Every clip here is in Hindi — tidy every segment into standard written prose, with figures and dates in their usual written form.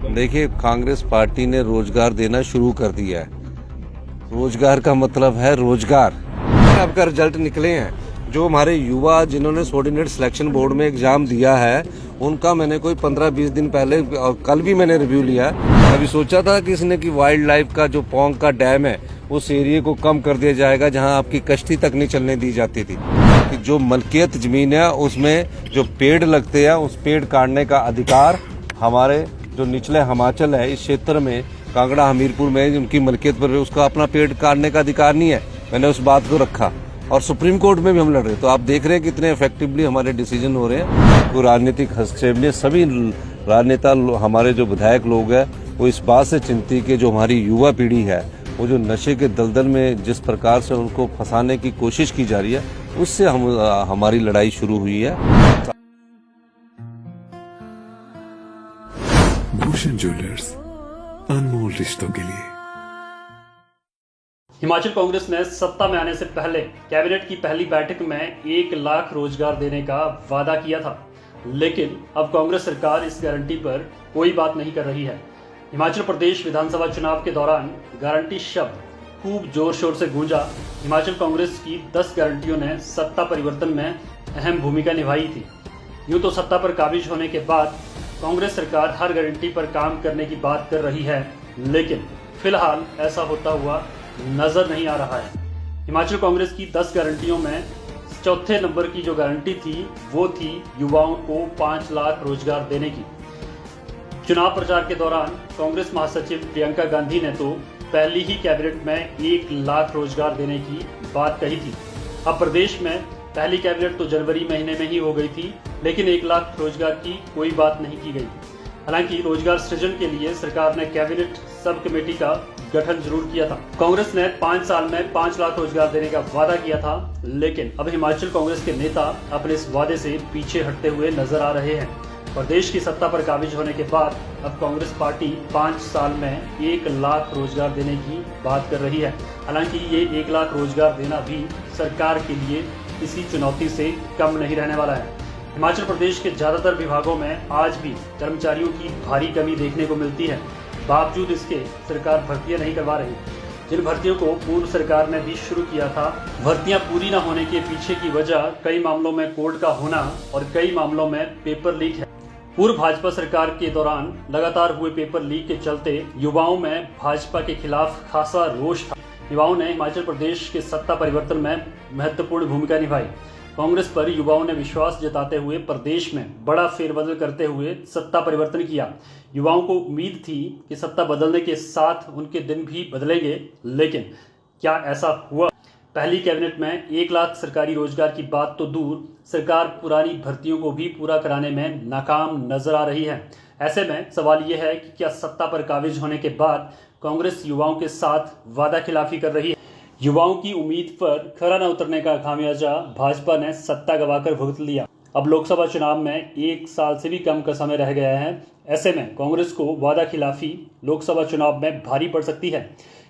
देखिए, कांग्रेस पार्टी ने रोजगार देना शुरू कर दिया है। रोजगार का मतलब है रोजगार। अब का रिजल्ट निकले हैं, जो हमारे युवा जिन्होंने सबऑर्डिनेट सिलेक्शन बोर्ड में एग्जाम दिया है, उनका मैंने कोई 15-20 दिन पहले और कल भी मैंने रिव्यू लिया। अभी सोचा था कि इसने कि वाइल्ड लाइफ का जो पोंग का डैम है उस एरिया को कम कर दिया जाएगा जहां आपकी कश्ती तक नहीं चलने दी जाती थी। कि जो मलकियत जमीन है उसमें जो पेड़ लगते हैं उस पेड़ काटने का अधिकार हमारे जो निचले हिमाचल है इस क्षेत्र में कांगड़ा हमीरपुर में उनकी मलकियत पर उसका अपना पेड़ काटने का अधिकार नहीं है। मैंने उस बात को रखा और सुप्रीम कोर्ट में भी हम लड़ रहे। तो आप देख रहे हैं कितने इफेक्टिवली हमारे डिसीजन हो रहे हैं। तो राजनीतिक हस्तक्षेप में सभी राजनेता हमारे जो विधायक लोग हैं वो इस बात से चिंतित कि जो हमारी युवा पीढ़ी है वो जो नशे के दलदल में जिस प्रकार से उनको फंसाने की कोशिश की जा रही है उससे हमारी लड़ाई शुरू हुई है। भूषण ज्वेलर्स, अनमोल रिश्तों के लिए। हिमाचल कांग्रेस ने सत्ता में आने से पहले कैबिनेट की पहली बैठक में 1 लाख रोजगार देने का वादा किया था, लेकिन अब कांग्रेस सरकार इस गारंटी पर कोई बात नहीं कर रही है। हिमाचल प्रदेश विधानसभा चुनाव के दौरान गारंटी शब्द खूब जोर शोर से गूंजा। हिमाचल कांग्रेस की 10 गारंटियों ने सत्ता परिवर्तन में अहम भूमिका निभाई थी। यूं तो सत्ता पर काबिज होने के बाद कांग्रेस सरकार हर गारंटी पर काम करने की बात कर रही है, लेकिन फिलहाल ऐसा होता हुआ नजर नहीं आ रहा है। हिमाचल कांग्रेस की 10 गारंटियों में चौथे नंबर की जो गारंटी थी वो थी युवाओं को 5 लाख रोजगार देने की। चुनाव प्रचार के दौरान कांग्रेस महासचिव प्रियंका गांधी ने तो पहली ही कैबिनेट में 1 लाख रोजगार देने की बात कही थी। अब प्रदेश में पहली कैबिनेट तो जनवरी महीने में ही हो गई थी, लेकिन 1 लाख रोजगार की कोई बात नहीं की गई। हालांकि रोजगार सृजन के लिए सरकार ने कैबिनेट सब कमेटी का गठन जरूर किया था। कांग्रेस ने 5 साल में 5 लाख रोजगार देने का वादा किया था, लेकिन अब हिमाचल कांग्रेस के नेता अपने इस वादे से पीछे हटते हुए नजर आ रहे हैं। प्रदेश की सत्ता पर काबिज होने के बाद अब कांग्रेस पार्टी 5 साल में 1 लाख रोजगार देने की बात कर रही है। हालांकि ये 1 लाख रोजगार देना भी सरकार के लिए किसी चुनौती से कम नहीं रहने वाला है। हिमाचल प्रदेश के ज्यादातर विभागों में आज भी कर्मचारियों की भारी कमी देखने को मिलती है। बावजूद इसके सरकार भर्तियां नहीं करवा रही। जिन भर्तियों को पूर्व सरकार ने भी शुरू किया था, भर्तियां पूरी न होने के पीछे की वजह कई मामलों में कोर्ट का होना और कई मामलों में पेपर लीक है। पूर्व भाजपा सरकार के दौरान लगातार हुए पेपर लीक के चलते युवाओं में भाजपा के खिलाफ खासा रोष था। युवाओं ने हिमाचल प्रदेश के सत्ता परिवर्तन में महत्वपूर्ण भूमिका निभाई। कांग्रेस पर युवाओं ने विश्वास जताते हुए प्रदेश में बड़ा फेरबदल करते हुए सत्ता परिवर्तन किया। युवाओं को उम्मीद थी कि सत्ता बदलने के साथ उनके दिन भी बदलेंगे, लेकिन क्या ऐसा हुआ? पहली कैबिनेट में 1 लाख सरकारी रोजगार की बात तो दूर, सरकार पुरानी भर्तियों को भी पूरा कराने में नाकाम नजर आ रही है। ऐसे में सवाल यह है कि क्या सत्ता पर काबिज होने के बाद कांग्रेस युवाओं के साथ वादा खिलाफी कर रही है? युवाओं की उम्मीद पर खरा न उतरने का खामियाजा भाजपा ने सत्ता गंवाकर भुगत लिया। अब लोकसभा चुनाव में 1 साल से भी कम का समय रह गया है। ऐसे में कांग्रेस को वादा खिलाफी लोकसभा चुनाव में भारी पड़ सकती है।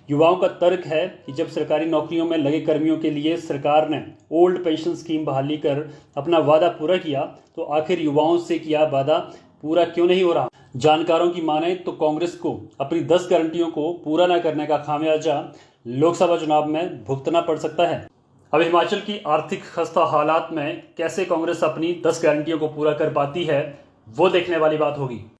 युवाओं का तर्क है कि जब सरकारी नौकरियों में लगे कर्मियों के लिए सरकार ने ओल्ड पेंशन स्कीम बहाली कर अपना वादा पूरा किया, तो आखिर युवाओं से किया वादा पूरा क्यों नहीं हो रहा? जानकारों की माने तो कांग्रेस को अपनी 10 गारंटियों को पूरा न करने का खामियाजा लोकसभा चुनाव में भुगतना पड़ सकता है। अब हिमाचल की आर्थिक खस्ता हालात में कैसे कांग्रेस अपनी 10 गारंटियों को पूरा कर पाती है, वो देखने वाली बात होगी।